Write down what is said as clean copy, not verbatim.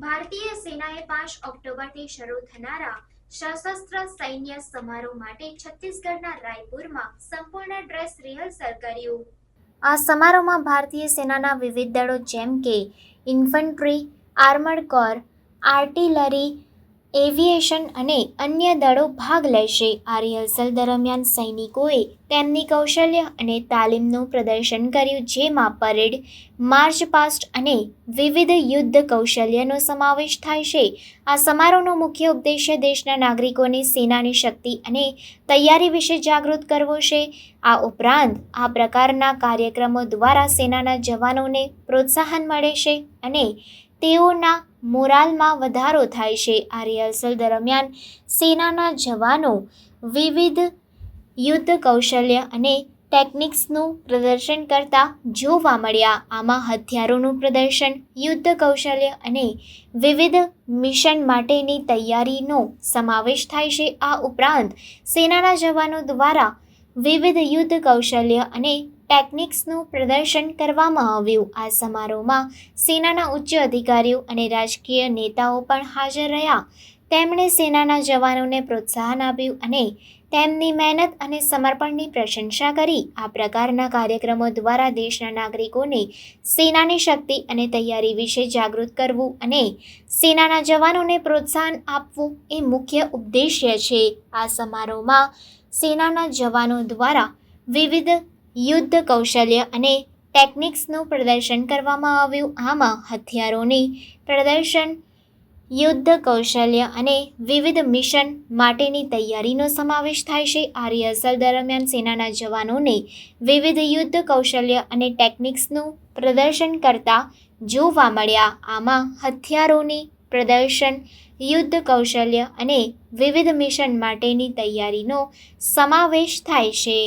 ભારતીય સેનાએ 5 ઓક્ટોબરથી શરૂ થનારા સશસ્ત્ર સૈન્ય સમારોહ માટે છત્તીસગઢના રાયપુરમાં સંપૂર્ણ ડ્રેસ રિહર્સલ કર્યું। આ સમારોહમાં ભારતીય સેનાના વિવિધ દળો જેમ કે infantry, armoured core, artillery, aviation અને અન્ય દળો ભાગ લેશે। આ રિહર્સલ દરમિયાન સૈનિકોએ તેમની કૌશલ્ય અને તાલીમનું પ્રદર્શન કર્યું, જેમાં પરેડ, માર્ચ પાસ્ટ અને વિવિધ યુદ્ધ કૌશલ્યનો સમાવેશ થાય છે। આ સમારોહનો મુખ્ય ઉદ્દેશ્ય દેશના નાગરિકોને સેનાની શક્તિ અને તૈયારી વિશે જાગૃત કરવો છે। આ ઉપરાંત આ પ્રકારના કાર્યક્રમો દ્વારા સેનાના જવાનોને પ્રોત્સાહન મળે છે અને તેઓના મોરાલમાં વધારો થાય છે। આ રિહર્સલ દરમિયાન સેનાના જવાનો વિવિધ યુદ્ધ કૌશલ્ય અને ટેકનિક્સનું પ્રદર્શન કરતા જોવા મળ્યા। આમાં હથિયારોનું પ્રદર્શન, યુદ્ધ કૌશલ્ય અને વિવિધ મિશન માટેની તૈયારીનો સમાવેશ થાય છે। આ ઉપરાંત સેનાના જવાનો દ્વારા વિવિધ યુદ્ધ કૌશલ્ય અને ટેકનિક્સનું પ્રદર્શન કરવામાં આવ્યું। આ સમારોહમાં સેનાના ઉચ્ચ અધિકારીઓ અને રાજકીય નેતાઓ પણ હાજર રહ્યા। તેમણે સેનાના જવાનોને પ્રોત્સાહન આપ્યું અને તેમની મહેનત અને સમર્પણની પ્રશંસા કરી। આ પ્રકારના કાર્યક્રમો દ્વારા દેશના નાગરિકોને સેનાની શક્તિ અને તૈયારી વિશે જાગૃત કરવું અને સેનાના જવાનોને પ્રોત્સાહન આપવું એ મુખ્ય ઉદ્દેશ્ય છે। આ સમારોહમાં સેનાના જવાનો દ્વારા વિવિધ યુદ્ધ કૌશલ્ય અને ટેકનિક્સનું પ્રદર્શન કરવામાં આવ્યું। આમાં હથિયારોની પ્રદર્શન, યુદ્ધ કૌશલ્ય અને વિવિધ મિશન માટેની તૈયારીનો સમાવેશ થાય છે। આ રિહર્સલ દરમિયાન સેનાના જવાનોને વિવિધ યુદ્ધ કૌશલ્ય અને ટેકનિક્સનું પ્રદર્શન કરતા જોવા મળ્યા। આમાં હથિયારોની પ્રદર્શન, યુદ્ધ કૌશલ્ય અને વિવિધ મિશન માટેની તૈયારીનો સમાવેશ થાય છે।